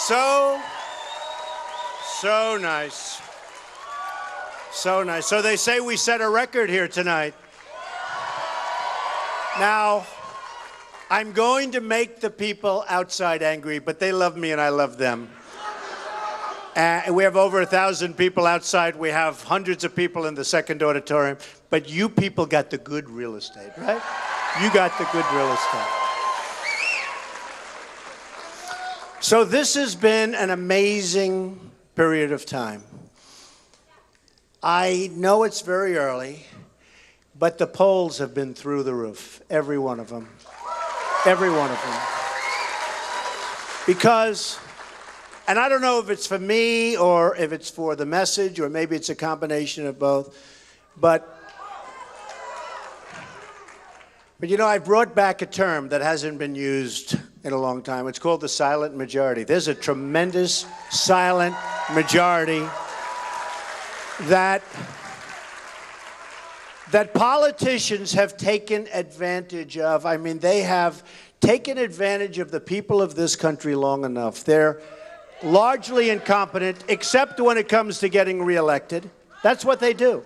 So nice. So nice. So they say we set a record here tonight. Now, I'm going to make the people outside angry, but they love me and I love them. We have over 1,000 people outside. We have hundreds of people in the second auditorium. But you people got the good real estate, right? You got the good real estate. So this has been an amazing period of time. I know it's very early, but the polls have been through the roof, every one of them. Every one of them. Because, and I don't know if it's for me or if it's for the message or maybe it's a combination of both, but you know, I brought back a term that hasn't been used in a long time. It's called the silent majority. There's a tremendous silent majority that politicians have taken advantage of. I mean, they have taken advantage of the people of this country long enough. They're largely incompetent, except when it comes to getting reelected. That's what they do.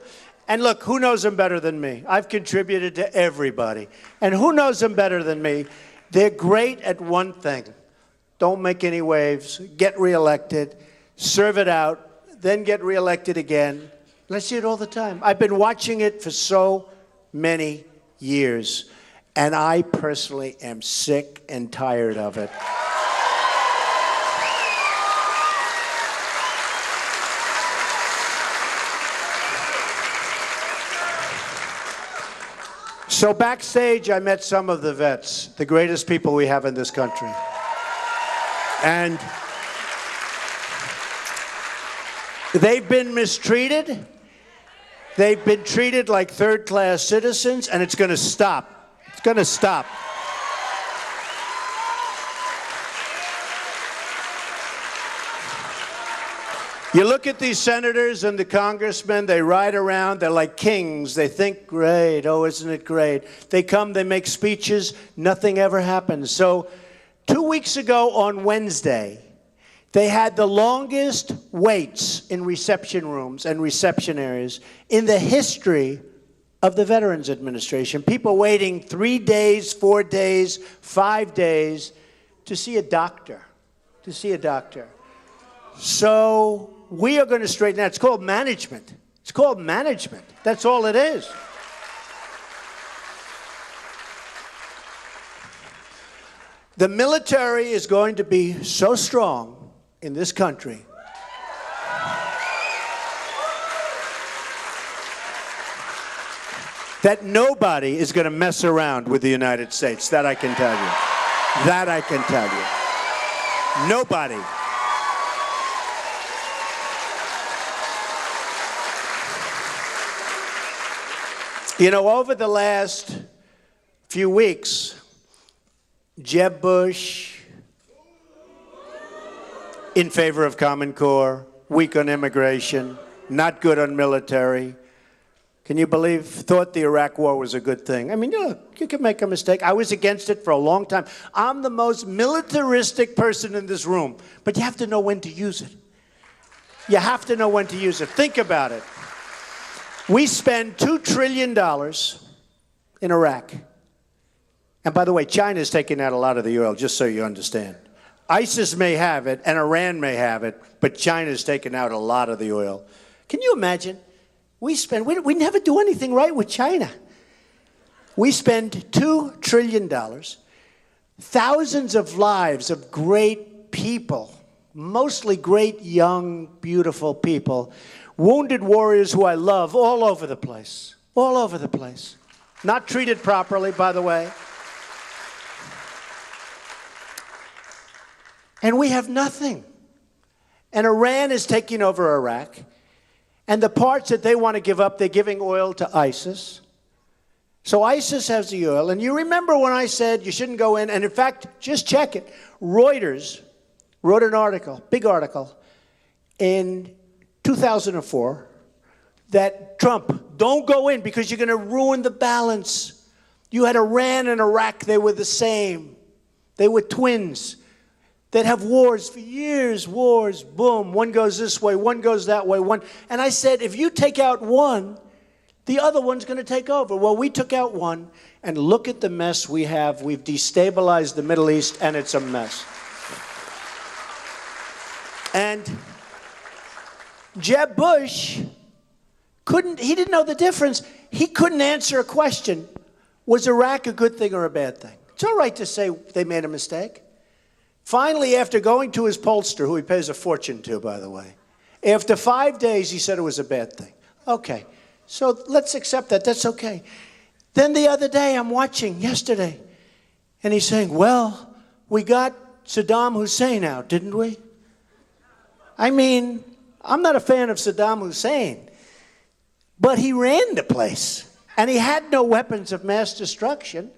And look, who knows them better than me? I've contributed to everybody. And who knows them better than me? They're great at one thing. Don't make any waves, get reelected, serve it out, then get reelected again. I see it all the time. I've been watching it for so many years, and I personally am sick and tired of it. So backstage, I met some of the vets, the greatest people we have in this country. And they've been mistreated. They've been treated like third-class citizens, and it's going to stop. It's going to stop. You look at these senators and the congressmen, they ride around, they're like kings. They think, great, oh, isn't it great? They come, they make speeches, nothing ever happens. So 2 weeks ago on Wednesday, they had the longest waits in reception rooms and reception areas in the history of the Veterans Administration. People waiting 3 days, 4 days, 5 days to see a doctor, So we are going to straighten that. It's called management. It's called management. That's all it is. The military is going to be so strong in this country that nobody is going to mess around with the United States. That I can tell you. That I can tell you. Nobody. You know, over the last few weeks, Jeb Bush, in favor of Common Core, weak on immigration, not good on military. Can you believe, thought the Iraq War was a good thing? I mean, you can make a mistake. I was against it for a long time. I'm the most militaristic person in this room, but you have to know when to use it. You have to know when to use it. Think about it. We spend $2 trillion in Iraq. And by the way, China's taking out a lot of the oil, just so you understand. ISIS may have it, and Iran may have it, but China's taking out a lot of the oil. Can you imagine? We never do anything right with China. We spend $2 trillion, thousands of lives of great people, mostly great, young, beautiful people, wounded warriors who I love all over the place. All over the place. Not treated properly, by the way. And we have nothing. And Iran is taking over Iraq. And the parts that they want to give up, they're giving oil to ISIS. So ISIS has the oil. And you remember when I said you shouldn't go in, and in fact, just check it. Reuters wrote an article, big article, in 2004, that Trump, don't go in because you're going to ruin the balance. You had Iran and Iraq, they were the same. They were twins. They'd have wars for years, wars, boom. One goes this way, one goes that way, one. And I said, if you take out one, the other one's going to take over. Well, we took out one, and look at the mess we have. We've destabilized the Middle East, and it's a mess. And Jeb Bush he didn't know the difference. He couldn't answer a question. Was Iraq a good thing or a bad thing? It's all right to say they made a mistake. Finally, after going to his pollster, who he pays a fortune to, by the way, after 5 days, he said it was a bad thing. Okay, so let's accept that. That's okay. Then the other day, I'm watching, yesterday, and he's saying, well, we got Saddam Hussein out, didn't we? I mean, I'm not a fan of Saddam Hussein, but he ran the place, and he had no weapons of mass destruction.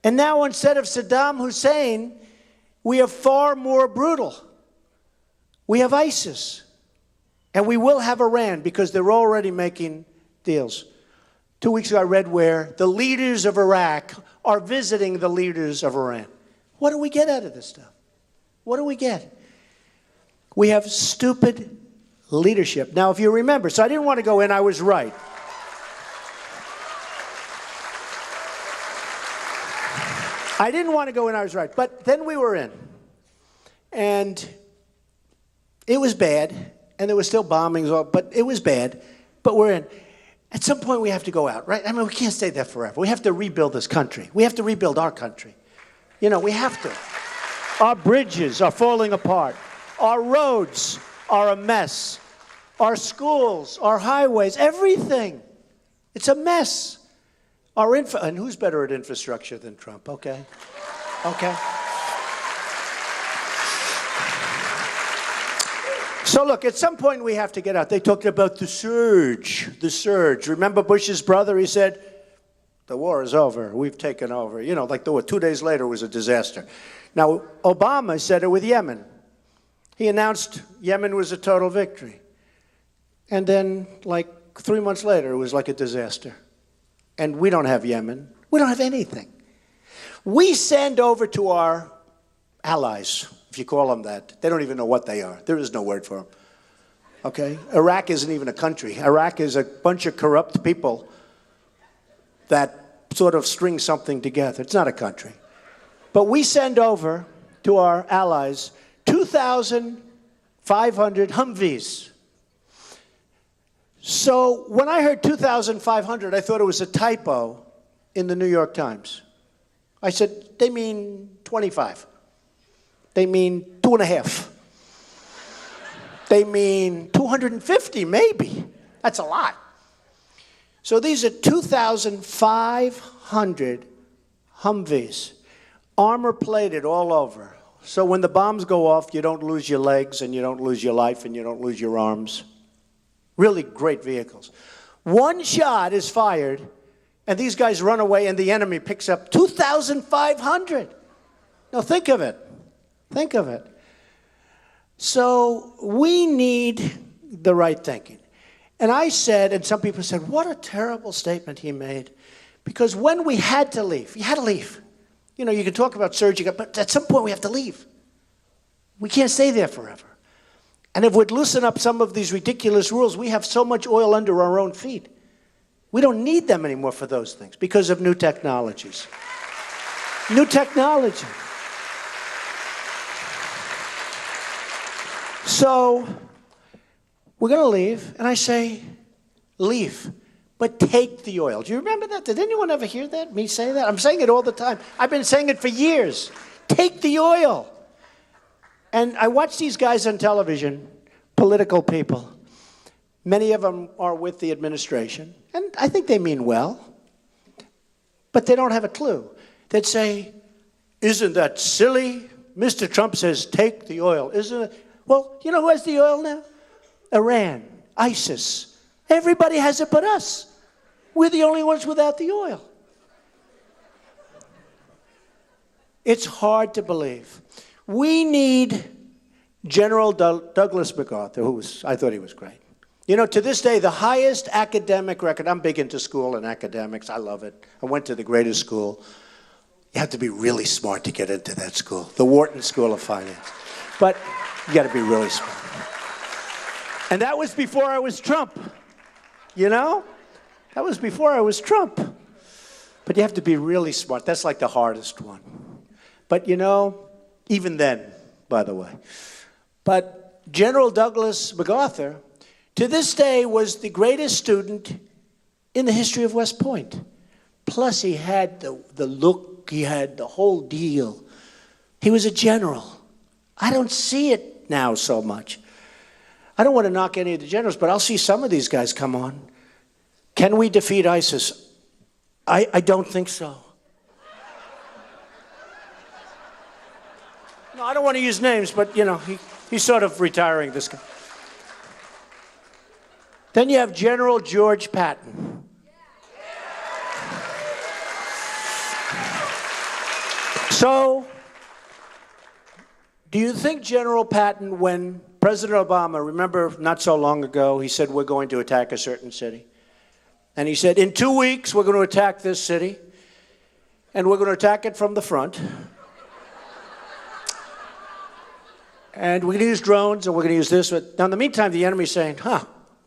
And now instead of Saddam Hussein, we have far more brutal. We have ISIS. And we will have Iran because they're already making deals. 2 weeks ago, I read where the leaders of Iraq are visiting the leaders of Iran. What do we get out of this stuff? What do we get? We have stupid leadership. Now, if you remember, so I didn't want to go in, I was right. I didn't want to go in, I was right. But then we were in. And it was bad. And there were still bombings, but it was bad. But we're in. At some point, we have to go out, right? I mean, we can't stay there forever. We have to rebuild this country. We have to rebuild our country. You know, we have to. Our bridges are falling apart. Our roads are a mess. Our schools, our highways, everything. It's a mess. And who's better at infrastructure than Trump? Okay. Okay. So look, at some point we have to get out. They talked about the surge. The surge. Remember Bush's brother? He said, the war is over. We've taken over. You know, like the war. 2 days later was a disaster. Now, Obama said it with Yemen. He announced Yemen was a total victory. And then, like 3 months later, it was like a disaster. And we don't have Yemen. We don't have anything. We send over to our allies, if you call them that. They don't even know what they are. There is no word for them. Okay? Iraq isn't even a country. Iraq is a bunch of corrupt people that sort of string something together. It's not a country. But we send over to our allies 2,500 Humvees. So when I heard 2,500, I thought it was a typo in the New York Times. I said, they mean 25. They mean 2.5. They mean 250, maybe. That's a lot. So these are 2,500 Humvees, armor-plated all over. So when the bombs go off, you don't lose your legs, and you don't lose your life, and you don't lose your arms. Really great vehicles. One shot is fired, and these guys run away, and the enemy picks up 2,500. Now think of it. Think of it. So we need the right thinking. And I said, and some people said, what a terrible statement he made. Because when we had to leave, you had to leave. You know, you can talk about surging, but at some point we have to leave. We can't stay there forever. And if we'd loosen up some of these ridiculous rules, we have so much oil under our own feet. We don't need them anymore for those things because of new technologies. New technology. So we're going to leave, and I say, leave, but take the oil. Do you remember that? Did anyone ever hear that? Me say that? I'm saying it all the time. I've been saying it for years. Take the oil. And I watch these guys on television, political people. Many of them are with the administration, and I think they mean well, but they don't have a clue. They'd say, isn't that silly? Mr. Trump says, take the oil. Isn't it? Well, you know who has the oil now? Iran, ISIS. Everybody has it but us. We're the only ones without the oil. It's hard to believe. We need General Douglas MacArthur, I thought he was great. You know, to this day, the highest academic record, I'm big into school and academics, I love it. I went to the greatest school. You have to be really smart to get into that school, the Wharton School of Finance. But you got to be really smart. And that was before I was Trump, you know? That was before I was Trump. But you have to be really smart. That's like the hardest one. But, you know, even then, by the way. But General Douglas MacArthur, to this day, was the greatest student in the history of West Point. Plus, he had the look, he had the whole deal. He was a general. I don't see it now so much. I don't want to knock any of the generals, but I'll see some of these guys come on. Can we defeat ISIS? I don't think so. No, I don't want to use names, but, you know, he's sort of retiring, this guy. Then you have General George Patton. So, do you think General Patton, when President Obama, remember not so long ago, he said, we're going to attack a certain city. And he said, in 2 weeks, we're going to attack this city. And we're going to attack it from the front. And we're going to use drones, and we're going to use this. Now, in the meantime, the enemy's saying,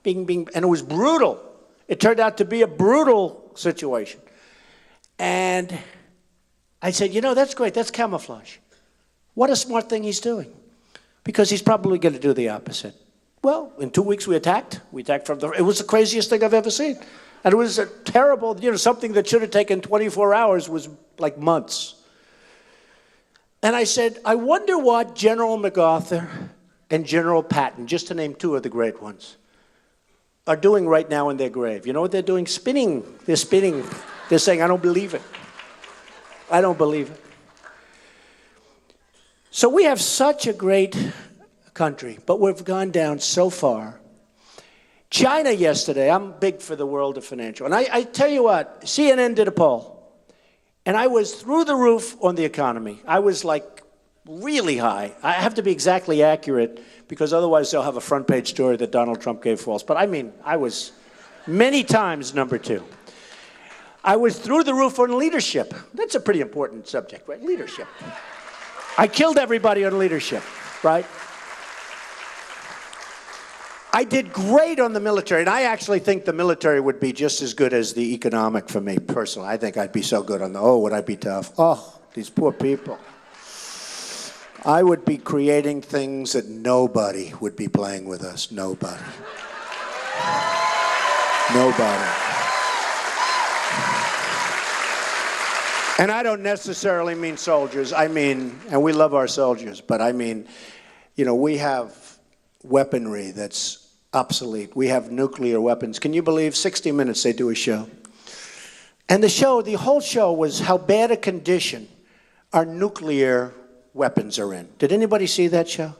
bing, bing. And it was brutal. It turned out to be a brutal situation. And I said, you know, that's great. That's camouflage. What a smart thing he's doing. Because he's probably going to do the opposite. Well, in 2 weeks we attacked. We attacked from the... It was the craziest thing I've ever seen. And it was a terrible, you know, something that should have taken 24 hours was like months. And I said, I wonder what General MacArthur and General Patton, just to name two of the great ones, are doing right now in their grave. You know what they're doing? Spinning. They're spinning. They're saying, I don't believe it. I don't believe it. So we have such a great country, but we've gone down so far. China yesterday, I'm big for the world of financial. And I tell you what, CNN did a poll. And I was through the roof on the economy. I was like really high. I have to be exactly accurate because otherwise they'll have a front page story that Donald Trump gave false. But I mean, I was many times number two. I was through the roof on leadership. That's a pretty important subject, right? Leadership. I killed everybody on leadership, right? I did great on the military, and I actually think the military would be just as good as the economic for me personally. I think I'd be so good on the, would I be tough? Oh, these poor people. I would be creating things that nobody would be playing with us. Nobody. Nobody. And I don't necessarily mean soldiers. I mean, and we love our soldiers, but I mean, you know, we have weaponry that's obsolete. We have nuclear weapons. Can you believe 60 Minutes they do a show? And the whole show was how bad a condition our nuclear weapons are in. Did anybody see that show?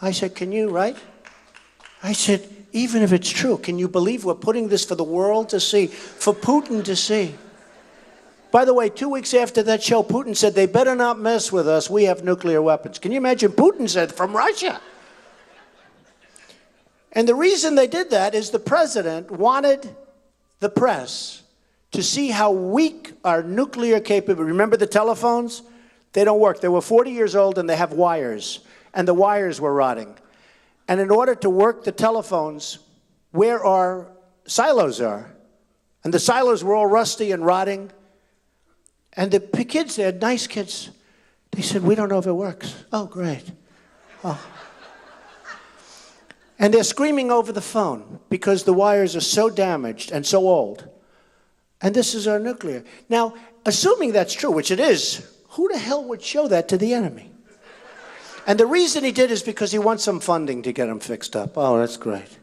I said, can you, right? I said, even if it's true, can you believe we're putting this for the world to see, for Putin to see? By the way, 2 weeks after that show, Putin said, they better not mess with us. We have nuclear weapons. Can you imagine? Putin said, from Russia. And the reason they did that is the president wanted the press to see how weak our nuclear capability. Remember the telephones? They don't work. They were 40 years old and they have wires. And the wires were rotting. And in order to work the telephones where our silos are, and the silos were all rusty and rotting, and the kids there, nice kids, they said, we don't know if it works. Oh, great. Oh. And they're screaming over the phone because the wires are so damaged and so old. And this is our nuclear. Now, assuming that's true, which it is, who the hell would show that to the enemy? And the reason he did is because he wants some funding to get them fixed up. Oh, that's great.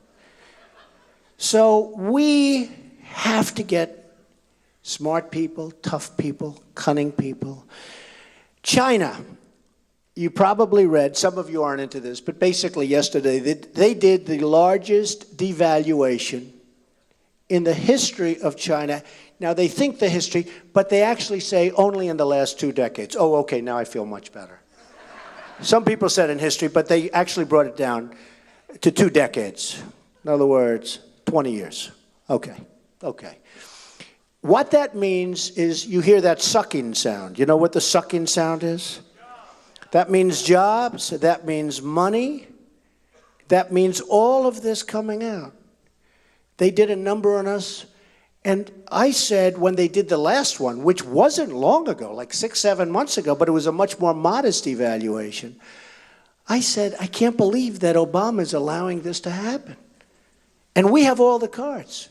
So we have to get smart people, tough people, cunning people. China. You probably read, some of you aren't into this, but basically yesterday they did the largest devaluation in the history of China. Now they think the history, but they actually say only in the last 2 decades. Oh, okay, now I feel much better. Some people said in history, but they actually brought it down to 2 decades. In other words, 20 years. Okay. What that means is you hear that sucking sound. You know what the sucking sound is? That means jobs. That means money. That means all of this coming out. They did a number on us. And I said when they did the last one, which wasn't long ago, like 6-7 months ago, but it was a much more modest evaluation, I said, I can't believe that Obama is allowing this to happen. And we have all the cards.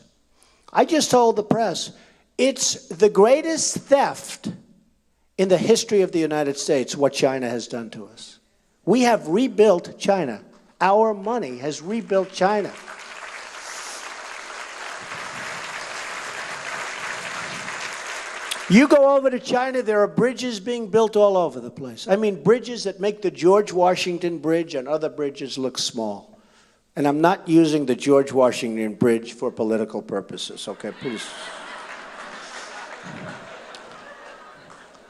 I just told the press, it's the greatest theft in the history of the United States, what China has done to us. We have rebuilt China. Our money has rebuilt China. You go over to China, there are bridges being built all over the place. I mean, bridges that make the George Washington Bridge and other bridges look small. And I'm not using the George Washington Bridge for political purposes, okay, please.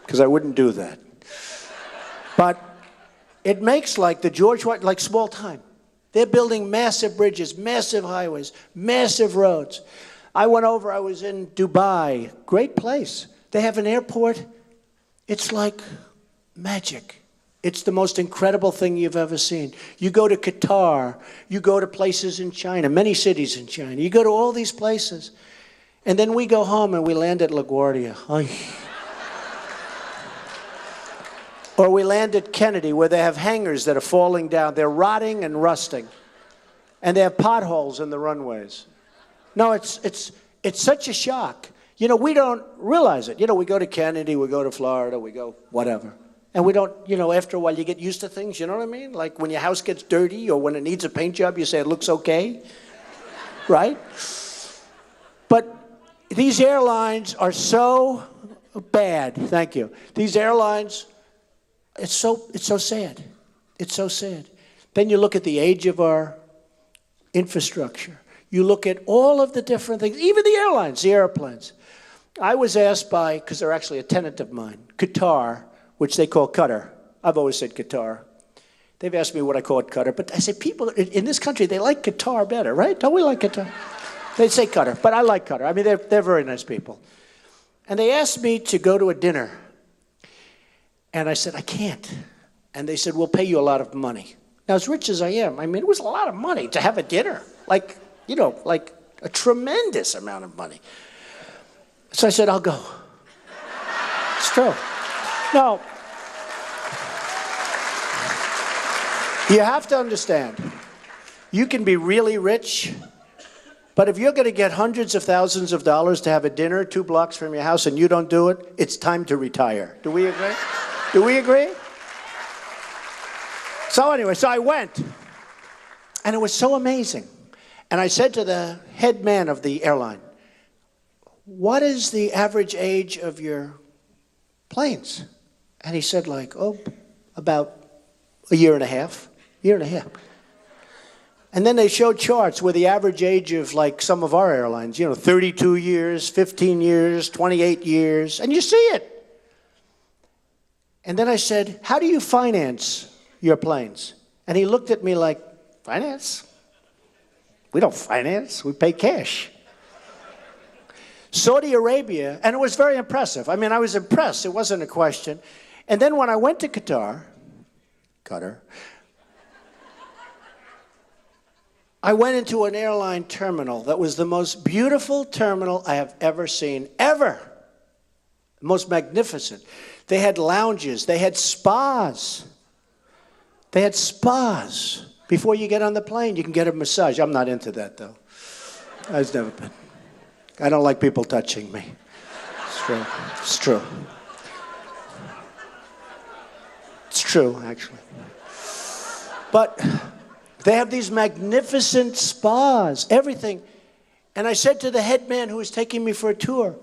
Because I wouldn't do that. But it makes like the George Washington, like small time. They're building massive bridges, massive highways, massive roads. I went over, I was in Dubai, great place. They have an airport. It's like magic. It's the most incredible thing you've ever seen. You go to Qatar, you go to places in China, many cities in China. You go to all these places. And then we go home and we land at LaGuardia. Or we land at Kennedy, where they have hangars that are falling down. They're rotting and rusting. And they have potholes in the runways. No, it's such a shock. You know, we don't realize it. You know, we go to Kennedy, we go to Florida, we go whatever. And we don't, you know, after a while you get used to things, you know what I mean? Like when your house gets dirty or when it needs a paint job, you say it looks okay, right? But these airlines are so bad, thank you. These airlines, it's so sad. It's so sad. Then you look at the age of our infrastructure. You look at all of the different things, even the airlines, the airplanes. I was asked by, because they're actually a tenant of mine, Qatar, which they call Qatar. I've always said Qatar. They've asked me what I call it Qatar, but I say people in this country, they like Qatar better, right? Don't we like Qatar? They say Qatar, but I like Qatar. I mean, they're very nice people. And they asked me to go to a dinner. And I said, I can't. And they said, we'll pay you a lot of money. Now, as rich as I am, I mean, it was a lot of money to have a dinner. Like, you know, like a tremendous amount of money. So I said, I'll go. It's true. No. You have to understand, you can be really rich, but if you're going to get hundreds of thousands of dollars to have a dinner 2 blocks from your house and you don't do it, it's time to retire. Do we agree? Do we agree? So anyway, so I went, and it was so amazing. And I said to the head man of the airline, what is the average age of your planes? And he said about a year and a half. And then they showed charts where the average age of like some of our airlines, 32 years, 15 years, 28 years, and you see it. And then I said, how do you finance your planes? And he looked at me like, finance? We don't finance, we pay cash. Saudi Arabia, and it was very impressive. I mean, I was impressed, it wasn't a question. And then when I went to Qatar, I went into an airline terminal that was the most beautiful terminal I have ever seen, ever. Most magnificent. They had lounges, they had spas. They had spas. Before you get on the plane, you can get a massage. I'm not into that, though. I've never been. I don't like people touching me. It's true. It's true. It's true, actually. But they have these magnificent spas, everything. And I said to the head man who was taking me for a tour,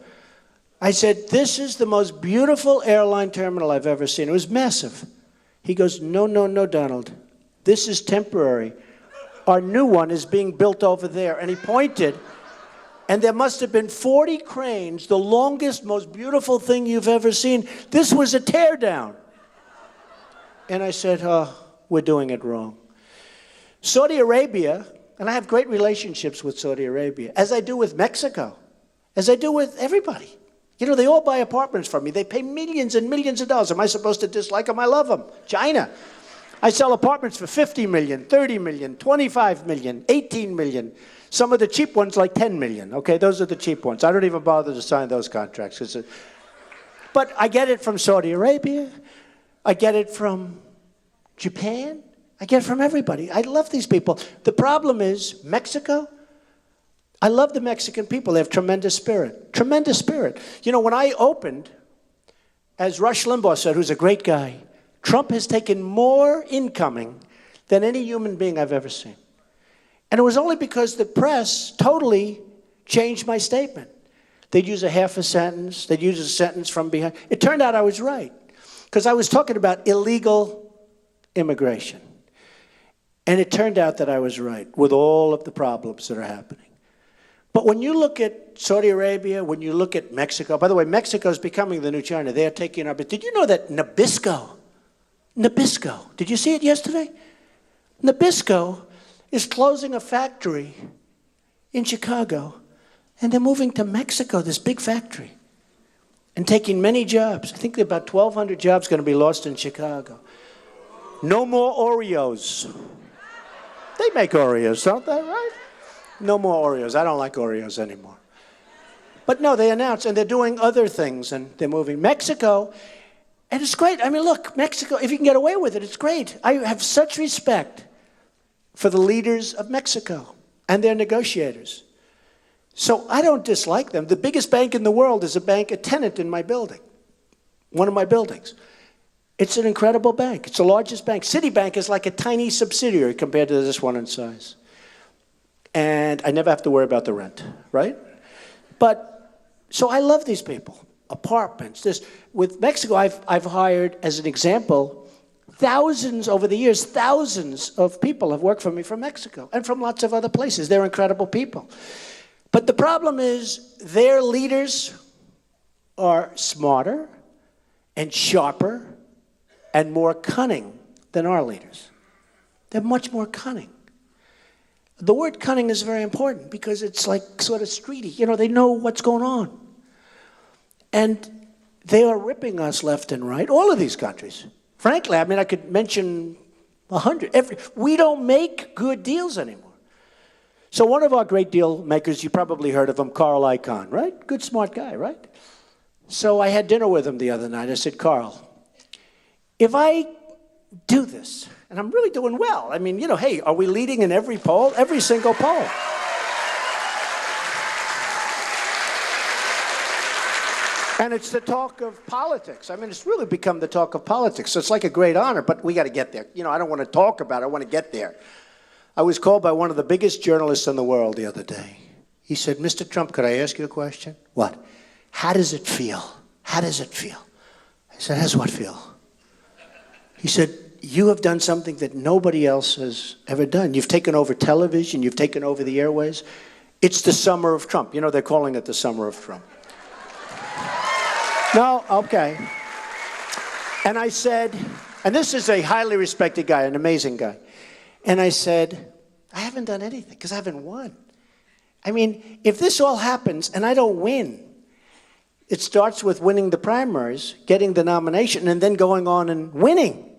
I said, this is the most beautiful airline terminal I've ever seen. It was massive. He goes, no, Donald. This is temporary. Our new one is being built over there. And he pointed, and there must have been 40 cranes, the longest, most beautiful thing you've ever seen. This was a teardown. And I said, we're doing it wrong. Saudi Arabia, and I have great relationships with Saudi Arabia, as I do with Mexico, as I do with everybody. You know, they all buy apartments from me. They pay millions and millions of dollars. Am I supposed to dislike them? I love them. China. I sell apartments for 50 million, 30 million, 25 million, 18 million. Some of the cheap ones like 10 million. Okay, those are the cheap ones. I don't even bother to sign those contracts. But I get it from Saudi Arabia. I get it from Japan. I get it from everybody. I love these people. The problem is Mexico. I love the Mexican people. They have tremendous spirit. Tremendous spirit. You know, when I opened, as Rush Limbaugh said, who's a great guy, Trump has taken more incoming than any human being I've ever seen. And it was only because the press totally changed my statement. They'd use a half a sentence. They'd use a sentence from behind. It turned out I was right, because I was talking about illegal immigration. And it turned out that I was right with all of the problems that are happening. But when you look at Saudi Arabia, when you look at Mexico, by the way, Mexico is becoming the new China. They are taking our, but did you know that Nabisco, did you see it yesterday? Nabisco is closing a factory in Chicago, and they're moving to Mexico, this big factory, and taking many jobs. I think about 1,200 jobs going to be lost in Chicago. No more Oreos. They make Oreos, don't they, right? No more Oreos. I don't like Oreos anymore. But no, they announced, and they're doing other things, and they're moving. Mexico, and it's great. I mean, look, Mexico, if you can get away with it, it's great. I have such respect for the leaders of Mexico and their negotiators. So I don't dislike them. The biggest bank in the world is a tenant in my building, one of my buildings. It's an incredible bank. It's the largest bank. Citibank is like a tiny subsidiary compared to this one in size. And I never have to worry about the rent, right? But, so I love these people. Apartments. With Mexico, I've hired, as an example, thousands over the years, thousands of people have worked for me from Mexico and from lots of other places. They're incredible people. But the problem is their leaders are smarter and sharper and more cunning than our leaders. They're much more cunning. The word cunning is very important because it's like sort of streety. You know, they know what's going on. And they are ripping us left and right, all of these countries. Frankly, I mean, I could mention 100. We don't make good deals anymore. So one of our great deal makers, you probably heard of him, Carl Icahn, right? Good, smart guy, right? So I had dinner with him the other night. I said, Carl, if I do this, and I'm really doing well. I mean, you know, hey, are we leading in every poll? Every single poll. And it's the talk of politics. I mean, it's really become the talk of politics. So it's like a great honor, but we got to get there. You know, I don't want to talk about it. I want to get there. I was called by one of the biggest journalists in the world the other day. He said, Mr. Trump, could I ask you a question? What? How does it feel? How does it feel? I said, how does what feel? He said, you have done something that nobody else has ever done. You've taken over television. You've taken over the airways. It's the summer of Trump. You know, they're calling it the summer of Trump. No, okay. And I said, and this is a highly respected guy, an amazing guy. And I said, I haven't done anything because I haven't won. I mean, if this all happens and I don't win, it starts with winning the primaries, getting the nomination, and then going on and winning.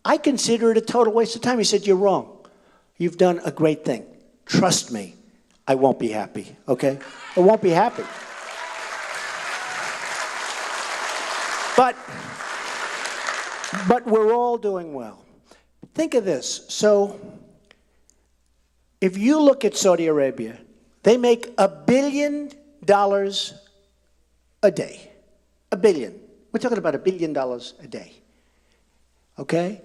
I consider it a total waste of time. He said, you're wrong. You've done a great thing. Trust me, I won't be happy, okay? I won't be happy. But we're all doing well. Think of this. So if you look at Saudi Arabia, they make $1 billion a day. $1 billion. We're talking about $1 billion a day. Okay?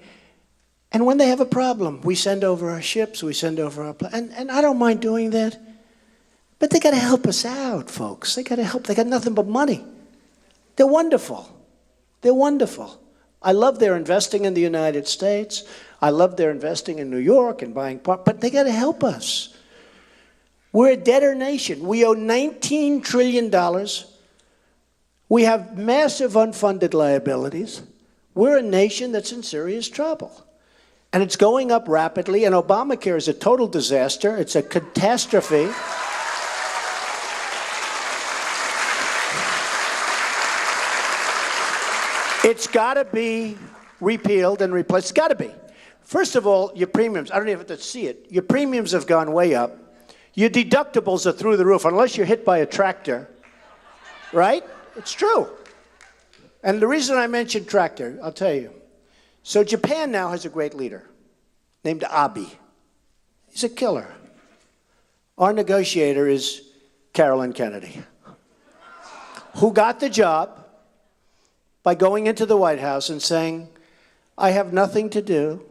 And when they have a problem, we send over our ships, we send over our and I don't mind doing that. But they got to help us out, folks. They got to help. They got nothing but money. They're wonderful. They're wonderful. I love their investing in the United States. I love their investing in New York and buying but they got to help us. We're a debtor nation. We owe $19 trillion. We have massive unfunded liabilities. We're a nation that's in serious trouble. And it's going up rapidly, and Obamacare is a total disaster. It's a catastrophe. It's got to be repealed and replaced. It's got to be. First of all, your premiums, I don't even have to see it. Your premiums have gone way up. Your deductibles are through the roof, unless you're hit by a tractor, right? It's true. And the reason I mentioned tractor, I'll tell you. So Japan now has a great leader named Abe. He's a killer. Our negotiator is Carolyn Kennedy, who got the job by going into the White House and saying, I have nothing to do.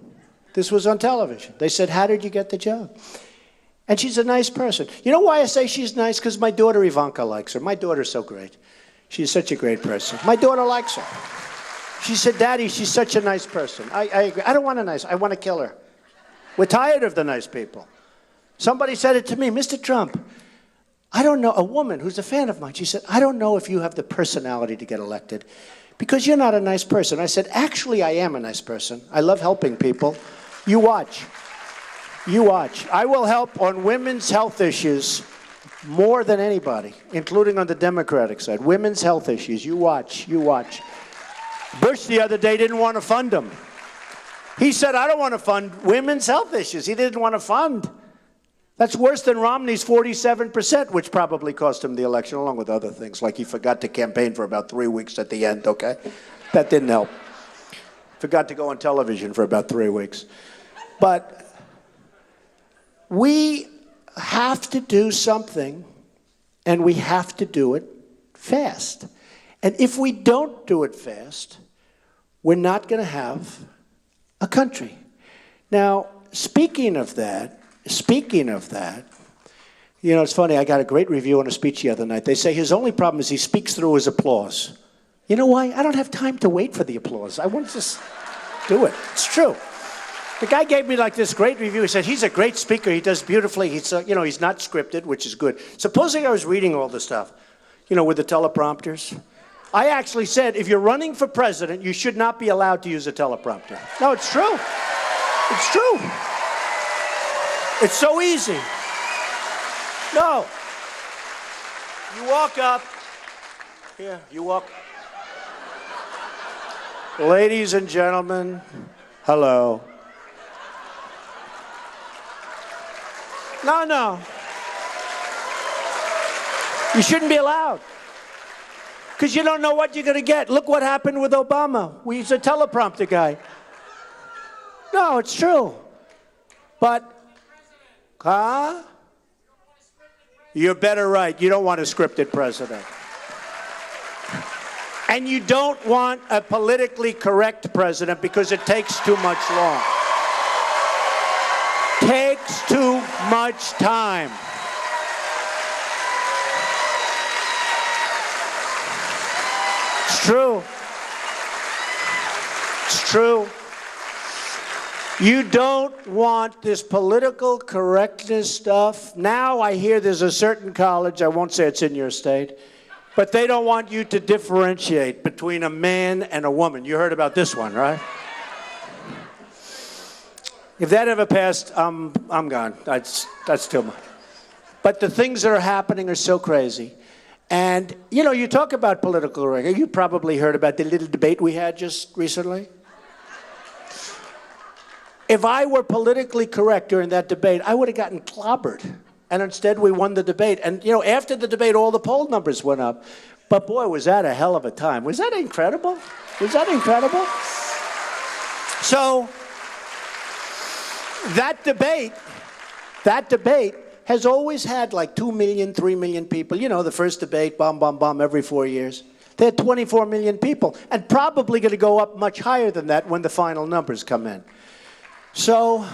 This was on television. They said, how did you get the job? And she's a nice person. You know why I say she's nice? Because my daughter Ivanka likes her. My daughter's so great. She's such a great person. My daughter likes her. She said, Daddy, she's such a nice person. I agree. I don't want a nice, I want to kill her. We're tired of the nice people. Somebody said it to me, Mr. Trump, I don't know, a woman who's a fan of mine, she said, I don't know if you have the personality to get elected because you're not a nice person. I said, actually, I am a nice person. I love helping people. You watch. You watch. I will help on women's health issues more than anybody, including on the Democratic side. Women's health issues. You watch. You watch. Bush the other day didn't want to fund them. He said, I don't want to fund women's health issues. He didn't want to fund. That's worse than Romney's 47%, which probably cost him the election, along with other things, like he forgot to campaign for about 3 weeks at the end, okay? That didn't help. Forgot to go on television for about 3 weeks. But we have to do something, and we have to do it fast. And if we don't do it fast, we're not going to have a country. Now, speaking of that, you know, it's funny, I got a great review on a speech the other night. They say his only problem is he speaks through his applause. You know why? I don't have time to wait for the applause. I want to just do it. It's true. The guy gave me like this great review. He said, he's a great speaker. He does beautifully. He's, you know, he's not scripted, which is good. Supposing I was reading all the stuff, you know, with the teleprompters. I actually said, if you're running for president, you should not be allowed to use a teleprompter. No, it's true. It's true. It's so easy. No. You walk up. Here, you walk. Ladies and gentlemen, hello. No. You shouldn't be allowed. Because you don't know what you're going to get. Look what happened with Obama. He's a teleprompter guy. No, it's true. But, you're better right. You don't want a scripted president. And you don't want a politically correct president because it takes too much long. Takes too much time. It's true. It's true. You don't want this political correctness stuff. Now I hear there's a certain college, I won't say it's in your state, but they don't want you to differentiate between a man and a woman. You heard about this one, right? If that ever passed, I'm gone. That's too much. But the things that are happening are so crazy. And, you know, you talk about political correctness. You probably heard about the little debate we had just recently. If I were politically correct during that debate, I would have gotten clobbered. And instead, we won the debate. And, you know, after the debate, all the poll numbers went up. But, boy, was that a hell of a time. Was that incredible? Was that incredible? So, that debate has always had like 2 million, 3 million people. You know, the first debate, bomb, every 4 years. They had 24 million people. And probably going to go up much higher than that when the final numbers come in. So,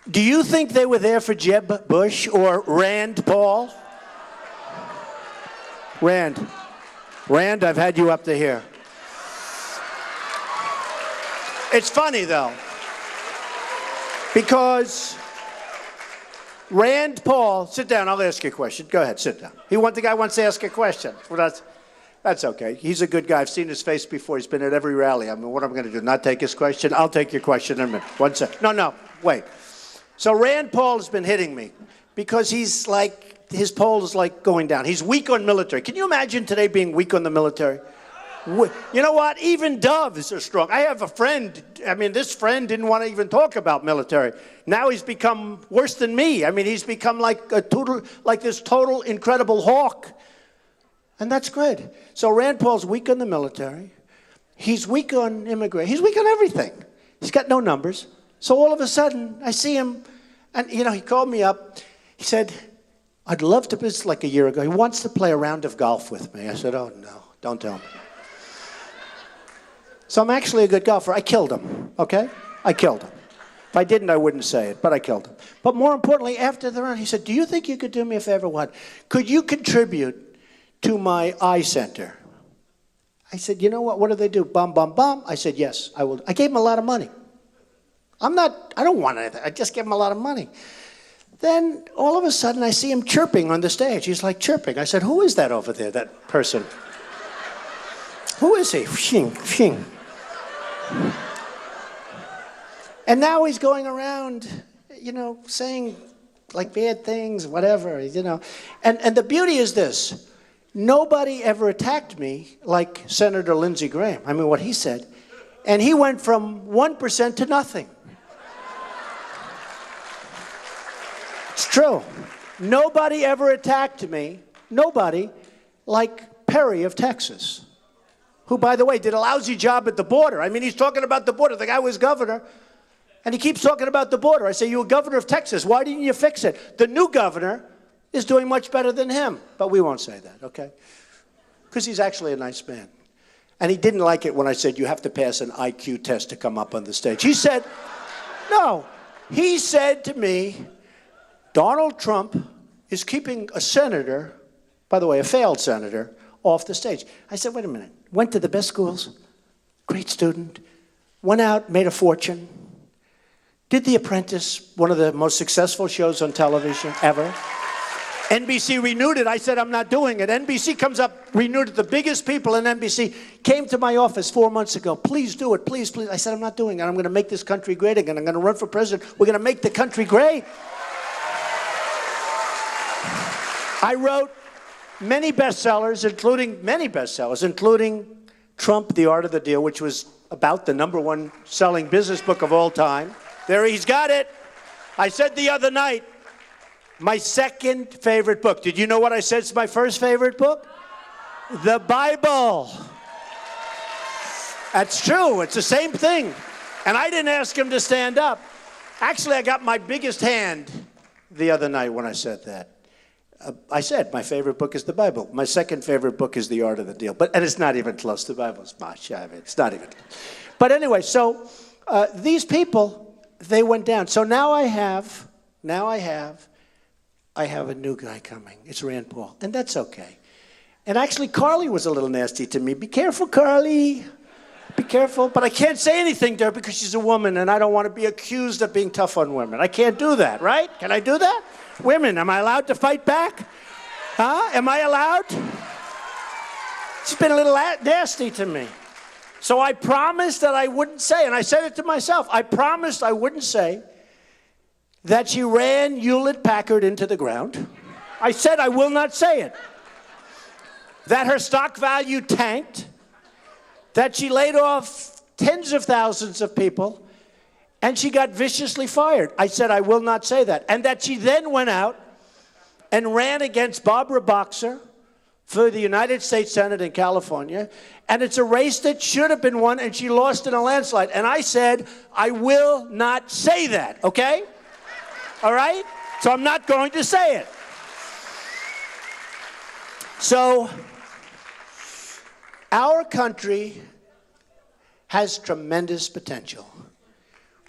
do you think they were there for Jeb Bush or Rand Paul? Rand, I've had you up to here. It's funny, though, because Rand Paul, sit down, I'll ask you a question. Go ahead, sit down. The guy wants to ask a question. Well, that's okay. He's a good guy. I've seen his face before. He's been at every rally. I mean, what am I going to do? Not take his question? I'll take your question in a minute. One sec. No, wait. So Rand Paul has been hitting me because he's like his poll is like going down. He's weak on military. Can you imagine today being weak on the military? You know what? Even doves are strong. I have a friend. I mean, this friend didn't want to even talk about military. Now he's become worse than me. I mean, he's become like this total incredible hawk. And that's good. So Rand Paul's weak on the military. He's weak on immigration. He's weak on everything. He's got no numbers. So all of a sudden, I see him, and, he called me up. He said, I'd love to, this is like a year ago, he wants to play a round of golf with me. I said, oh, no, don't tell me. So I'm actually a good golfer. I killed him, okay? I killed him. If I didn't, I wouldn't say it, but I killed him. But more importantly, after the round, he said, do you think you could do me a favor? What? Could you contribute to my eye center? I said, you know what do they do? Bum, bum, bum. I said, yes, I will. I gave him a lot of money. I don't want anything. I just gave him a lot of money. Then all of a sudden I see him chirping on the stage. He's like chirping. I said, who is that over there, that person? Who is he? Fshing, fshing. And now he's going around, saying like bad things, whatever, And the beauty is this. Nobody ever attacked me like Senator Lindsey Graham. I mean, what he said. And he went from 1% to nothing. It's true. Nobody ever attacked me, nobody, like Perry of Texas, who, by the way, did a lousy job at the border. I mean, he's talking about the border. The guy was governor, and he keeps talking about the border. I say, you were governor of Texas. Why didn't you fix it? The new governor is doing much better than him. But we won't say that, okay? Because he's actually a nice man. And he didn't like it when I said, you have to pass an IQ test to come up on the stage. He said, no. He said to me, Donald Trump is keeping a senator, by the way, a failed senator, off the stage. I said, wait a minute. Went to the best schools, great student, went out, made a fortune, did The Apprentice, one of the most successful shows on television ever. NBC renewed it. I said, I'm not doing it. NBC comes up, renewed it. The biggest people in NBC came to my office 4 months ago. Please do it, please, please. I said, I'm not doing it. I'm going to make this country great again. I'm going to run for president. We're going to make the country great. I wrote many bestsellers, including Trump, The Art of the Deal, which was about the #1 selling business book of all time. There, he's got it. I said the other night, my second favorite book. Did you know what I said is my first favorite book? The Bible. That's true. It's the same thing. And I didn't ask him to stand up. Actually, I got my biggest hand the other night when I said that. I said my favorite book is the Bible. My second favorite book is The Art of the Deal. And it's not even close. The Bible's much. It's not even close. But anyway, so these people, they went down. So now I have a new guy coming. It's Rand Paul. And that's okay. And actually, Carly was a little nasty to me. Be careful, Carly. Be careful. But I can't say anything to her because she's a woman, and I don't want to be accused of being tough on women. I can't do that, right? Can I do that? Women, am I allowed to fight back? Huh? Am I allowed? She's been a little nasty to me. So I promised that I wouldn't say, and I said it to myself, I promised I wouldn't say that she ran Hewlett-Packard into the ground. I said I will not say it. That her stock value tanked, that she laid off tens of thousands of people, and she got viciously fired. I said I will not say that. And that she then went out and ran against Barbara Boxer for the United States Senate in California, and it's a race that should have been won, and she lost in a landslide. And I said, I will not say that, okay? All right? So I'm not going to say it. So our country has tremendous potential.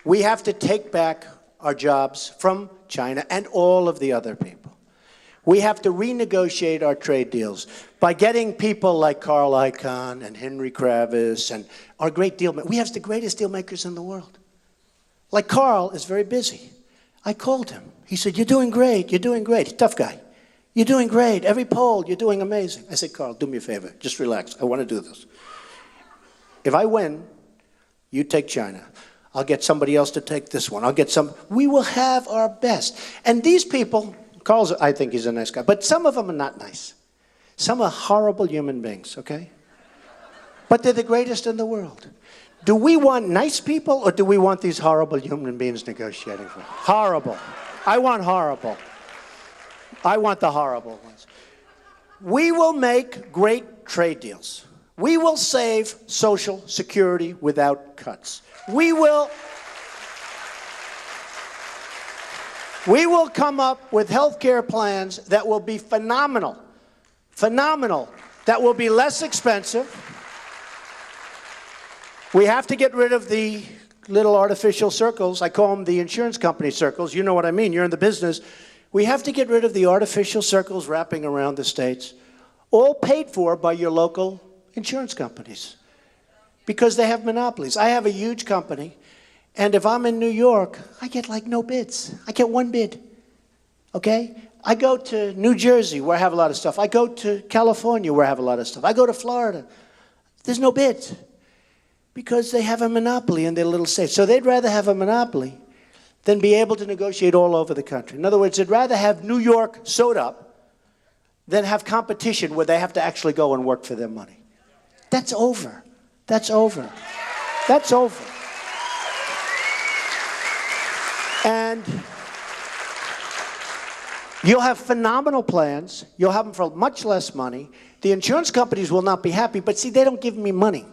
We have to take back our jobs from China and all of the other people. We have to renegotiate our trade deals by getting people like Carl Icahn and Henry Kravis and our great deal makers. We have the greatest deal makers in the world. Like Carl is very busy. I called him. He said, you're doing great. You're doing great. Tough guy. You're doing great. Every poll, you're doing amazing. I said, Carl, do me a favor. Just relax. I want to do this. If I win, you take China. I'll get somebody else to take this one. We will have our best. And these people, Carl's, I think he's a nice guy. But some of them are not nice. Some are horrible human beings, okay? But they're the greatest in the world. Do we want nice people, or do we want these horrible human beings negotiating for us? Horrible. I want horrible. I want the horrible ones. We will make great trade deals. We will save Social Security without cuts. We will come up with health care plans that will be phenomenal. Phenomenal. That will be less expensive. We have to get rid of the little artificial circles. I call them the insurance company circles. You know what I mean. You're in the business. We have to get rid of the artificial circles wrapping around the states, all paid for by your local insurance companies because they have monopolies. I have a huge company, and if I'm in New York, I get like no bids. I get one bid, okay? I go to New Jersey, where I have a lot of stuff. I go to California, where I have a lot of stuff. I go to Florida. There's no bids because they have a monopoly in their little states. So they'd rather have a monopoly than be able to negotiate all over the country. In other words, they'd rather have New York sewed up than have competition where they have to actually go and work for their money. That's over. That's over. That's over. And you'll have phenomenal plans. You'll have them for much less money. The insurance companies will not be happy, but see, they don't give me money.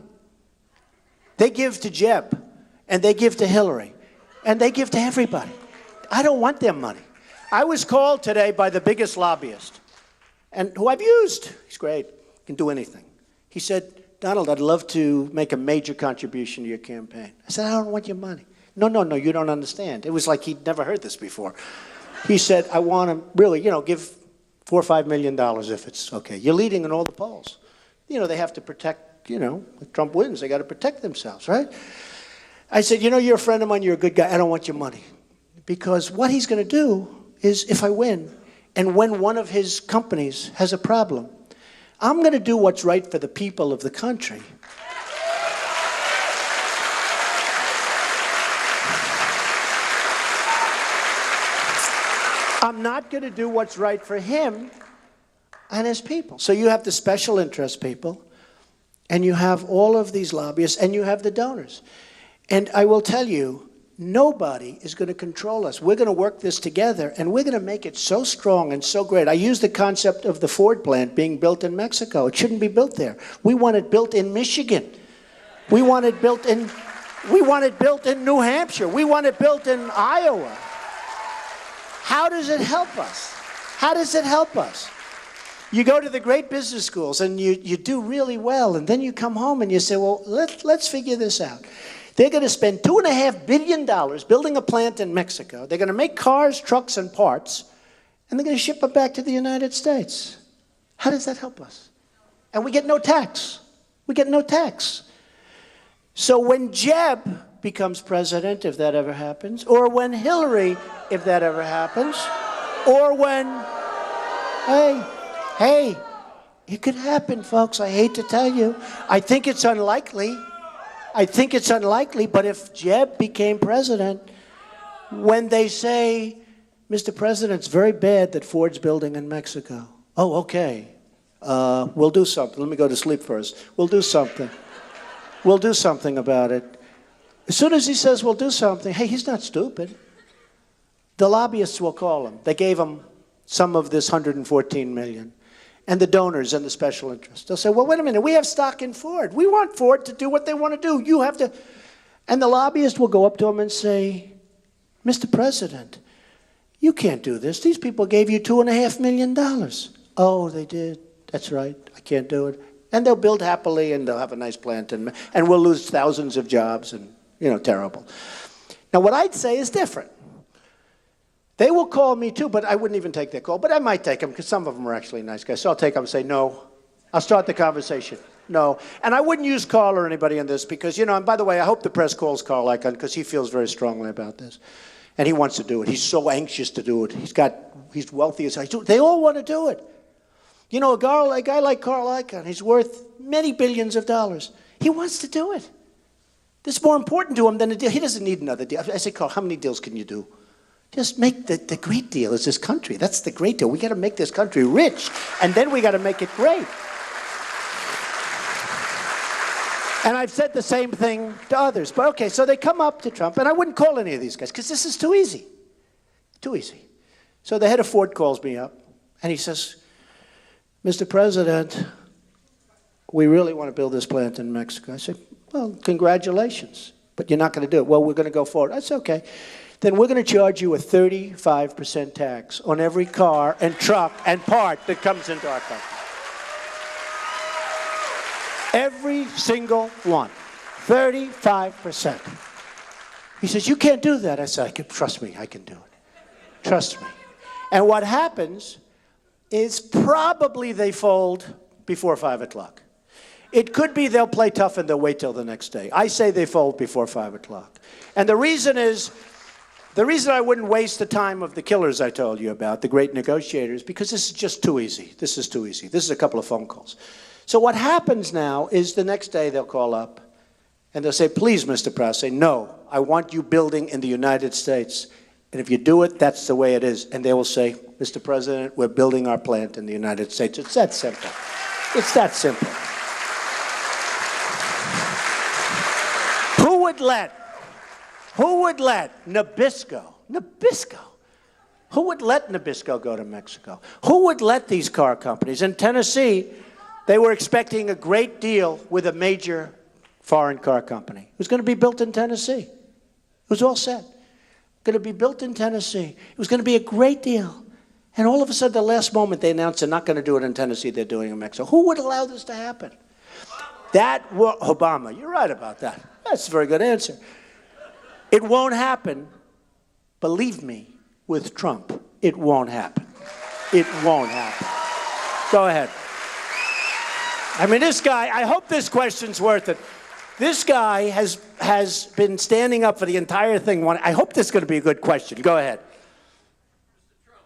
They give to Jeb, and they give to Hillary, and they give to everybody. I don't want their money. I was called today by the biggest lobbyist, and who I've used. He's great. Can do anything. He said, Donald, I'd love to make a major contribution to your campaign. I said, I don't want your money. No, you don't understand. It was like he'd never heard this before. He said, I want to really, give $4 or $5 million if it's okay. You're leading in all the polls. They have to protect, if Trump wins, they got to protect themselves, right? I said, you're a friend of mine, you're a good guy, I don't want your money. Because what he's going to do is, if I win, and when one of his companies has a problem, I'm going to do what's right for the people of the country. I'm not going to do what's right for him and his people. So you have the special interest people, and you have all of these lobbyists, and you have the donors. And I will tell you, nobody is going to control us. We're going to work this together, and we're going to make it so strong and so great. I use the concept of the Ford plant being built in Mexico. It shouldn't be built there. We want it built in Michigan. We want it built in New Hampshire. We want it built in Iowa. How does it help us? How does it help us? You go to the great business schools and you do really well, and then you come home and you say, well, let's figure this out. They're going to spend $2.5 billion building a plant in Mexico. They're going to make cars, trucks, and parts, and they're going to ship them back to the United States. How does that help us? And we get no tax. We get no tax. So when Jeb becomes president, if that ever happens, or when Hillary, if that ever happens, or when, hey, it could happen, folks. I hate to tell you. I think it's unlikely. But if Jeb became president, when they say, Mr. President, it's very bad that Ford's building in Mexico. Oh, okay. We'll do something. Let me go to sleep first. We'll do something. We'll do something about it. As soon as he says we'll do something, hey, he's not stupid. The lobbyists will call him. They gave him some of this $114 million. And the donors and the special interests. They'll say, well, wait a minute, we have stock in Ford. We want Ford to do what they want to do. You have to. And the lobbyist will go up to him and say, Mr. President, you can't do this. These people gave you $2.5 million. Oh, they did. That's right. I can't do it. And they'll build happily, and they'll have a nice plant, and we'll lose thousands of jobs, and, terrible. Now, what I'd say is different. They will call me too, but I wouldn't even take their call. But I might take them because some of them are actually nice guys. So I'll take them and say, no. I'll start the conversation. No. And I wouldn't use Carl or anybody in this because, and by the way, I hope the press calls Carl Icahn because he feels very strongly about this. And he wants to do it. He's so anxious to do it. He's wealthy as I do. They all want to do it. A guy like Carl Icahn, he's worth many billions of dollars. He wants to do it. This is more important to him than a deal. He doesn't need another deal. I say, Carl, how many deals can you do? Just make the great deal is this country. That's the great deal. We got to make this country rich, and then we got to make it great. And I've said the same thing to others. But okay, so they come up to Trump, and I wouldn't call any of these guys because this is too easy. Too easy. So the head of Ford calls me up, and he says, Mr. President, we really want to build this plant in Mexico. I said, well, congratulations, but you're not going to do it. Well, we're going to go forward. That's okay. Then we're going to charge you a 35% tax on every car and truck and part that comes into our country. Every single one. 35%. He says, you can't do that. I said, trust me, I can do it. Trust me. And what happens is probably they fold before 5 o'clock. It could be they'll play tough and they'll wait till the next day. I say they fold before 5 o'clock. And the reason I wouldn't waste the time of the killers I told you about, the great negotiators, because this is just too easy. This is too easy. This is a couple of phone calls. So what happens now is the next day they'll call up and they'll say, please, Mr. Proust, say, no, I want you building in the United States. And if you do it, that's the way it is. And they will say, Mr. President, we're building our plant in the United States. It's that simple. It's that simple. Who would let Nabisco, who would let Nabisco go to Mexico? Who would let these car companies? In Tennessee, they were expecting a great deal with a major foreign car company. It was going to be built in Tennessee. It was all set. Going to be built in Tennessee. It was going to be a great deal. And all of a sudden, the last moment, they announced they're not going to do it in Tennessee, they're doing it in Mexico. Who would allow this to happen? Obama. You're right about that. That's a very good answer. It won't happen. Believe me, with Trump, it won't happen. It won't happen. Go ahead. I mean, this guy, I hope this question's worth it. This guy has been standing up for the entire thing. I hope this is going to be a good question. Go ahead. Mr. Trump,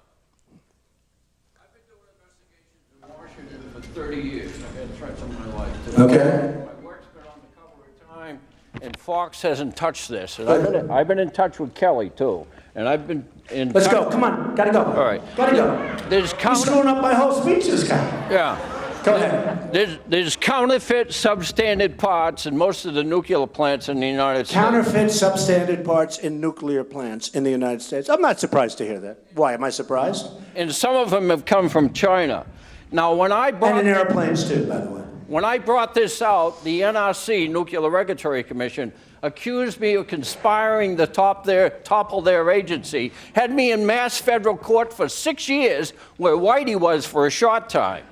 I've been doing investigations in Washington for 30 years. I've had threats in my life today. Okay. My work's been on the cover of Time, and Fox hasn't touched this. And I've been in touch with Kelly, too. And I've been in Let's go. Come on. Gotta go. All right. Gotta go. You're screwing up my whole speech, this guy. Yeah. Go ahead. There's counterfeit substandard parts in most of the nuclear plants in the United States. Counterfeit substandard parts in nuclear plants in the United States. I'm not surprised to hear that. Why? Am I surprised? And some of them have come from China. Now, when I brought... And in airplanes, too, by the way. When I brought this out, the NRC, Nuclear Regulatory Commission, accused me of conspiring to topple their agency, had me in mass federal court for 6 years, where Whitey was for a short time.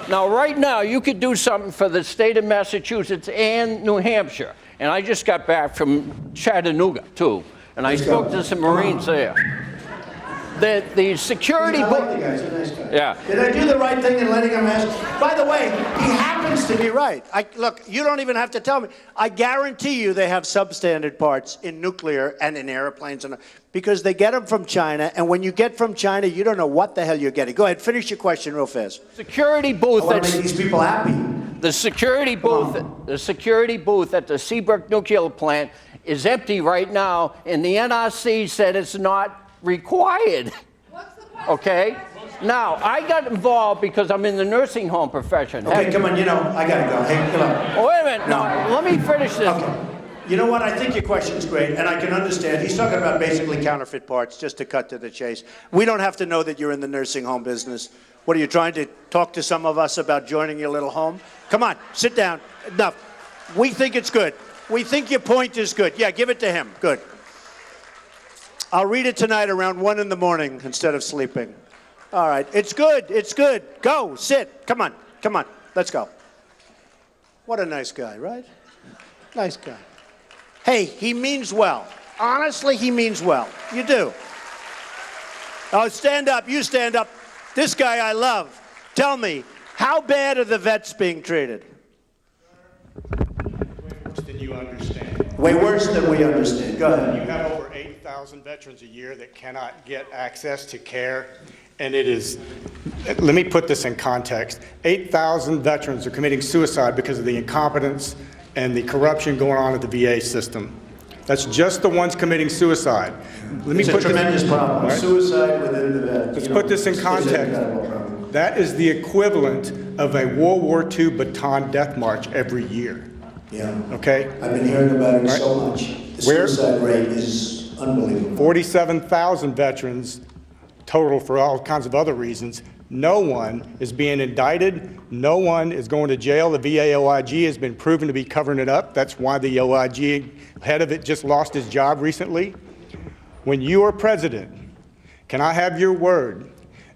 Now, right now, you could do something for the state of Massachusetts and New Hampshire. And I just got back from Chattanooga, too. And I spoke to some Marines there. The security... I like the guy. He's a nice guy. Yeah. Did I do the right thing in letting him ask? By the way, he happens to be right. Look, you don't even have to tell me. I guarantee you they have substandard parts in nuclear and in airplanes, because they get them from China, and when you get from China, you don't know what the hell you're getting. Go ahead, finish your question real fast. Security booth... I want to make these people happy. The security booth at the Seabrook nuclear plant is empty right now, and the NRC said it's not required. What's the question? Okay? Now, I got involved because I'm in the nursing home profession. Okay, come on, I gotta go. Hey, come on. Oh, wait a minute. No, let me finish this. Okay. You know what? I think your question's great, and I can understand. He's talking about basically counterfeit parts, just to cut to the chase. We don't have to know that you're in the nursing home business. What, are you trying to talk to some of us about joining your little home? Come on, sit down. Enough. We think it's good. We think your point is good. Yeah, give it to him. Good. I'll read it tonight around 1 in the morning instead of sleeping. All right. It's good. It's good. Go. Sit. Come on. Come on. Let's go. What a nice guy, right? Nice guy. Hey, he means well. Honestly, he means well. You do. Oh, stand up. You stand up. This guy I love. Tell me, how bad are the vets being treated? Way worse than you understand. Way worse than we understand. Go ahead. You have over 8,000 veterans a year that cannot get access to care, and it is, let me put this in context, 8,000 veterans are committing suicide because of the incompetence and the corruption going on at the VA system. That's just the ones committing suicide. Let me It's a put tremendous problem. All right. Suicide within the vet. Let's put this in context. That is the equivalent of a World War II baton death march every year. Yeah. Okay? I've been hearing about it Right. so much. The Where- suicide rate is unbelievable. 47,000 veterans total for all kinds of other reasons. No one is being indicted. No one is going to jail. The VA OIG has been proven to be covering it up. That's why the OIG head of it just lost his job recently. When you are president, can I have your word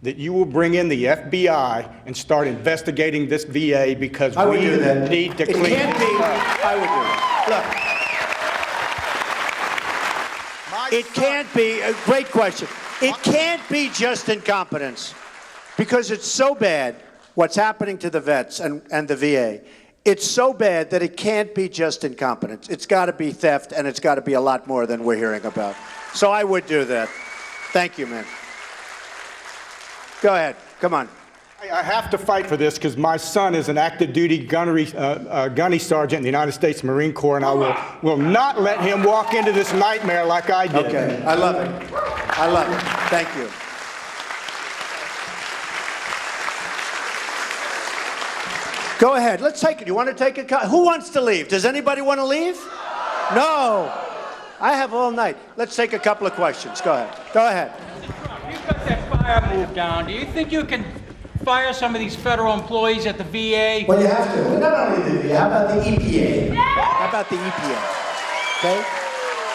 that you will bring in the FBI and start investigating this VA because I would we do that. need to It clean can't this be. up? I would do that. Look, it can't be. A great question. It can't be just incompetence, because it's so bad what's happening to the vets and the VA. It's so bad that it can't be just incompetence. It's got to be theft, and it's got to be a lot more than we're hearing about. So I would do that. Thank you, man. Go ahead. Come on. I have to fight for this because my son is an active duty gunnery sergeant in the United States Marine Corps, and I will not let him walk into this nightmare like I did. Okay. I love it. I love it. Thank you. Go ahead. Let's take it. You want to take it? Who wants to leave? Does anybody want to leave? No. I have all night. Let's take a couple of questions. Go ahead. Go ahead. You've got that fire move down. Do you think you can fire some of these federal employees at the VA? Well, you have to. Well, not only the VA. How about the EPA? How about the EPA? Okay.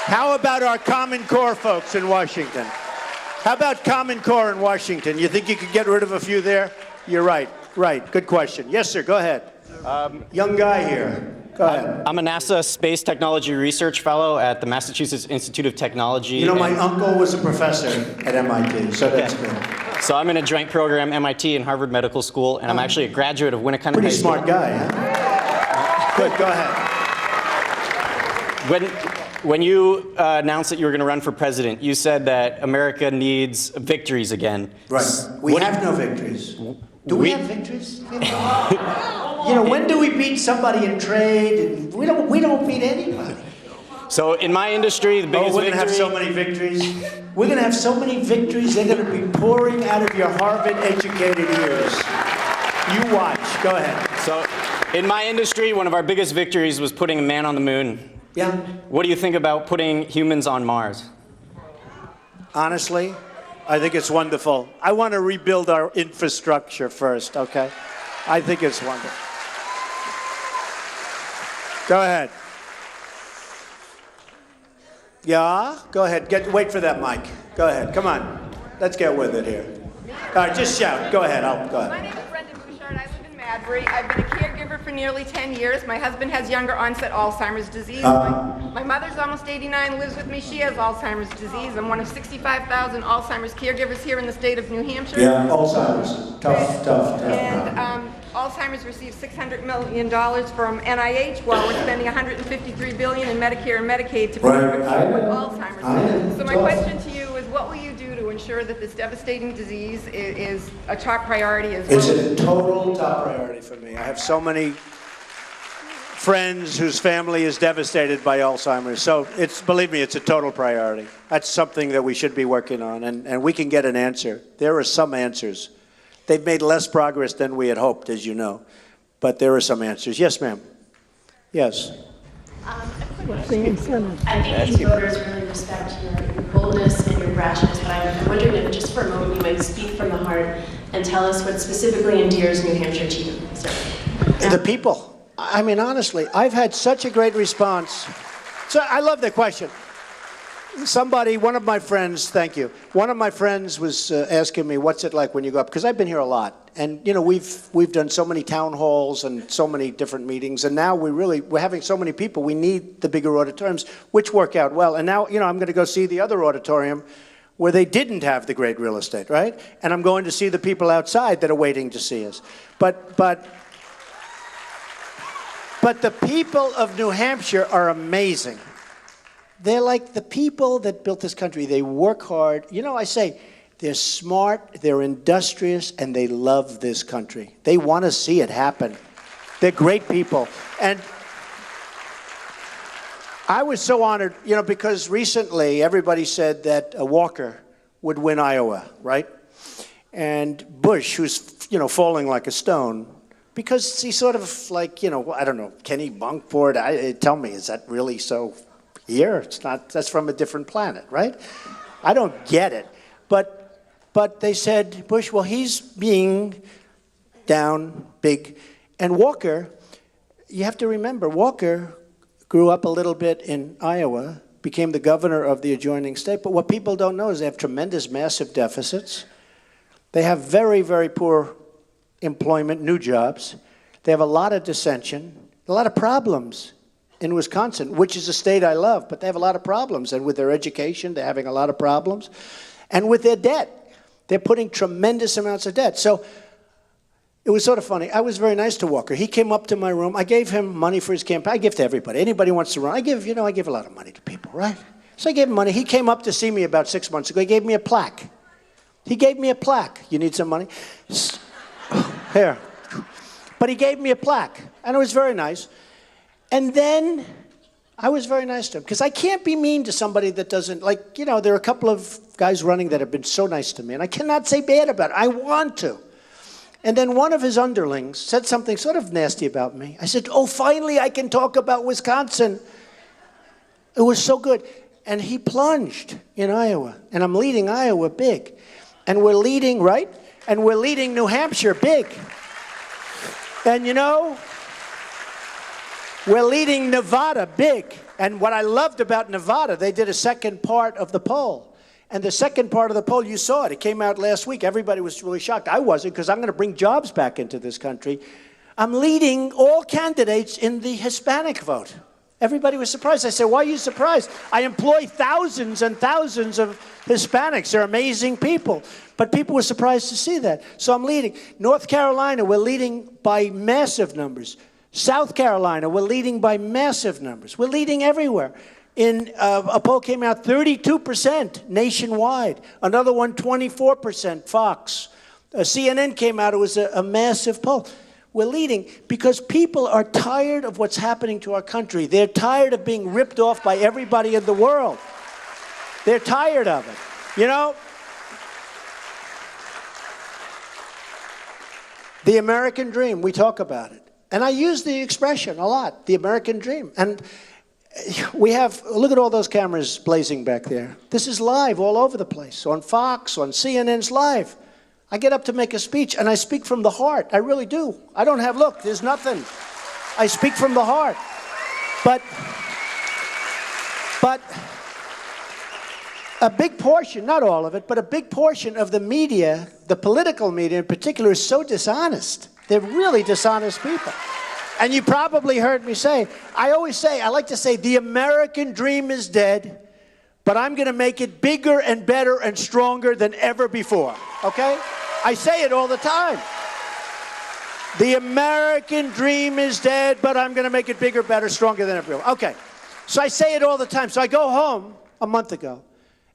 How about our Common Core folks in Washington? How about Common Core in Washington? You think you could get rid of a few there? You're right. Right. Good question. Yes, sir. Go ahead. Young guy here. Go ahead. I'm a NASA Space Technology Research Fellow at the Massachusetts Institute of Technology. You know, my uncle was a professor at MIT, so that's good. So I'm in a joint program, MIT and Harvard Medical School, and I'm actually a graduate of Winnicott Pretty High School. smart guy, huh? Good. Go ahead. When you announced that you were going to run for president, you said that America needs victories again. Right. We have no victories. Do we have victories? You know, when do we beat somebody in trade? And we don't beat anybody. So in my industry, the biggest We're going to have so many victories. We're going to have so many victories, they're going to be pouring out of your Harvard-educated ears. You watch. Go ahead. So in my industry, one of our biggest victories was putting a man on the moon. Yeah. What do you think about putting humans on Mars? Honestly, I think it's wonderful. I want to rebuild our infrastructure first, okay? I think it's wonderful. Go ahead. Yeah? Go ahead. Wait for that mic. Go ahead. Come on. Let's get with it here. All right, just shout. Go ahead. Go ahead. My name is Brenda Bouchard. I live in Madbury. I've been a caregiver for nearly 10 years. My husband has younger onset Alzheimer's disease. My mother's almost 89, lives with me. She has Alzheimer's disease. I'm one of 65,000 Alzheimer's caregivers here in the state of New Hampshire. Yeah, Alzheimer's. Tough. And Alzheimer's receives $600 million from NIH, while we're spending $153 billion in Medicare and Medicaid to prevent with Alzheimer's. So my question to you is, what will you do to ensure that this devastating disease is a top priority as well? It's a total top priority for me. I have so many friends whose family is devastated by Alzheimer's. So believe me, it's a total priority. That's something that we should be working on, and we can get an answer. There are some answers. They've made less progress than we had hoped, as you know, but there are some answers. Yes, ma'am. Yes. I think these voters really respect your boldness and your brashness, but I'm wondering if just for a moment you might speak from the heart and tell us what specifically endears New Hampshire to you, sir. The people. I mean, honestly, I've had such a great response. So I love that question. One of my friends, thank you. One of my friends was asking me, what's it like when you go up? Because I've been here a lot. And, you know, we've done so many town halls and so many different meetings. And now we're having so many people. We need the bigger auditoriums, which work out well. And now, you know, I'm going to go see the other auditorium where they didn't have the great real estate, right? And I'm going to see the people outside that are waiting to see us. But the people of New Hampshire are amazing. They're like the people that built this country. They work hard. You know, I say they're smart, they're industrious, and they love this country. They want to see it happen. They're great people. And I was so honored, you know, because recently everybody said that Walker would win Iowa, right? And Bush, who's, you know, falling like a stone, because he's sort of like, you know, I don't know, Kenny Bunkport, tell me, is that really so here? It's not, that's from a different planet, right? I don't get it. But they said, Bush, well, he's being down big. And Walker, you have to remember, Walker grew up a little bit in Iowa, became the governor of the adjoining state. But what people don't know is they have tremendous, massive deficits. They have very, very poor employment, new jobs. They have a lot of dissension, a lot of problems in Wisconsin, which is a state I love, but they have a lot of problems. And with their education, they're having a lot of problems. And with their debt, they're putting tremendous amounts of debt. So it was sort of funny. I was very nice to Walker. He came up to my room. I gave him money for his campaign. I give to everybody. Anybody who wants to run, I give a lot of money to people, right? So I gave him money. He came up to see me about 6 months ago. He gave me a plaque. He gave me a plaque. You need some money? Here. But he gave me a plaque, and it was very nice. And then I was very nice to him, because I can't be mean to somebody that doesn't, like, you know, there are a couple of guys running that have been so nice to me, and I cannot say bad about it. I want to. And then one of his underlings said something sort of nasty about me. I said, oh, finally I can talk about Wisconsin. It was so good. And he plunged in Iowa, and I'm leading Iowa big. And we're leading, right? And we're leading New Hampshire big. And you know, we're leading Nevada big. And what I loved about Nevada, they did a second part of the poll. And the second part of the poll, you saw it. It came out last week. Everybody was really shocked. I wasn't, because I'm going to bring jobs back into this country. I'm leading all candidates in the Hispanic vote. Everybody was surprised. I said, why are you surprised? I employ thousands and thousands of Hispanics. They're amazing people. But people were surprised to see that. So I'm leading. North Carolina, we're leading by massive numbers. South Carolina, we're leading by massive numbers. We're leading everywhere. In a poll came out 32% nationwide. Another one, 24%, Fox. CNN came out, it was a massive poll. We're leading because people are tired of what's happening to our country. They're tired of being ripped off by everybody in the world. They're tired of it. You know, the American dream, we talk about it. And I use the expression a lot, the American dream. And we have, look at all those cameras blazing back there. This is live all over the place, on Fox, on CNN's live. I get up to make a speech, and I speak from the heart. I really do. I don't have, look, there's nothing. I speak from the heart. But a big portion, not all of it, but a big portion of the media, the political media in particular, is so dishonest. They're really dishonest people. And you probably heard me say, I like to say, the American dream is dead, but I'm going to make it bigger and better and stronger than ever before, okay? I say it all the time. The American dream is dead, but I'm going to make it bigger, better, stronger than ever before. Okay, so I say it all the time. So I go home a month ago,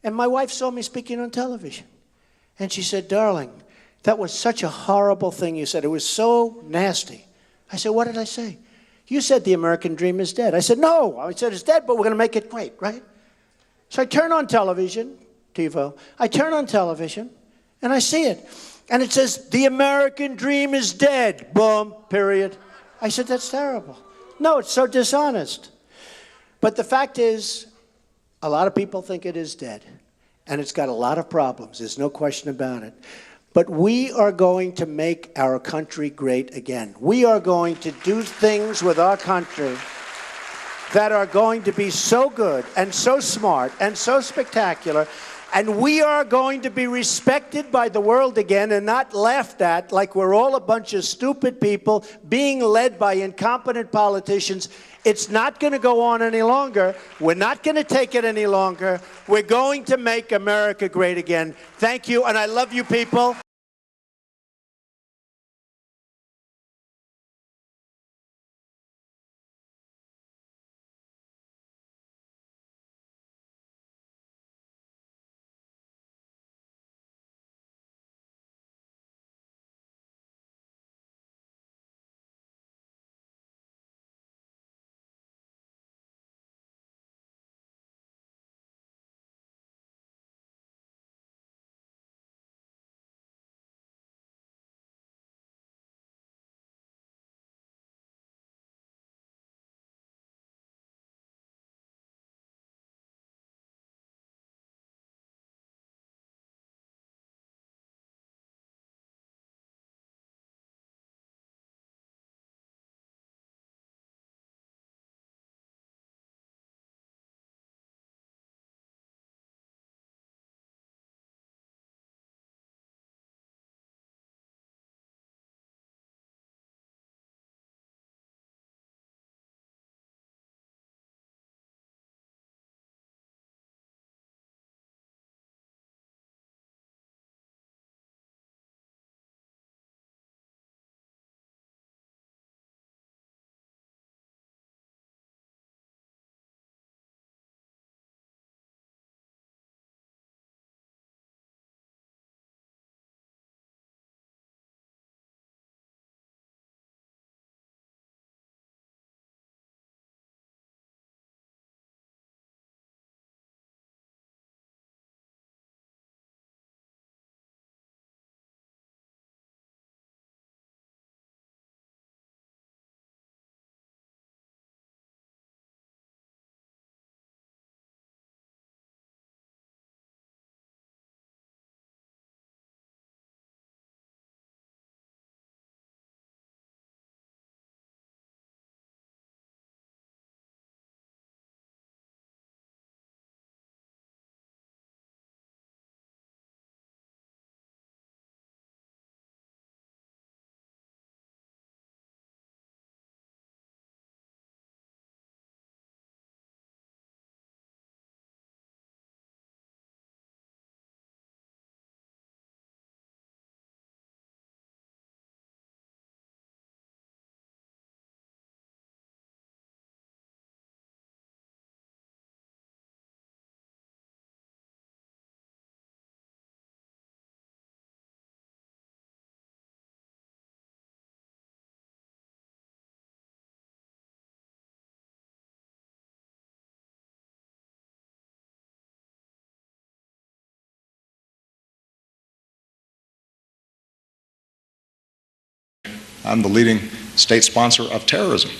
and my wife saw me speaking on television. And she said, darling, that was such a horrible thing you said. It was so nasty. I said, what did I say? You said the American dream is dead. I said, no. I said it's dead, but we're going to make it great, right? So I turn on television, TiVo. I turn on television, and I see it. And it says, the American dream is dead. Boom, period. I said, that's terrible. No, it's so dishonest. But the fact is, a lot of people think it is dead. And it's got a lot of problems. There's no question about it. But we are going to make our country great again. We are going to do things with our country that are going to be so good and so smart and so spectacular. And we are going to be respected by the world again and not laughed at like we're all a bunch of stupid people being led by incompetent politicians. It's not going to go on any longer. We're not going to take it any longer. We're going to make America great again. Thank you, and I love you people. I'm the leading state sponsor of terrorism.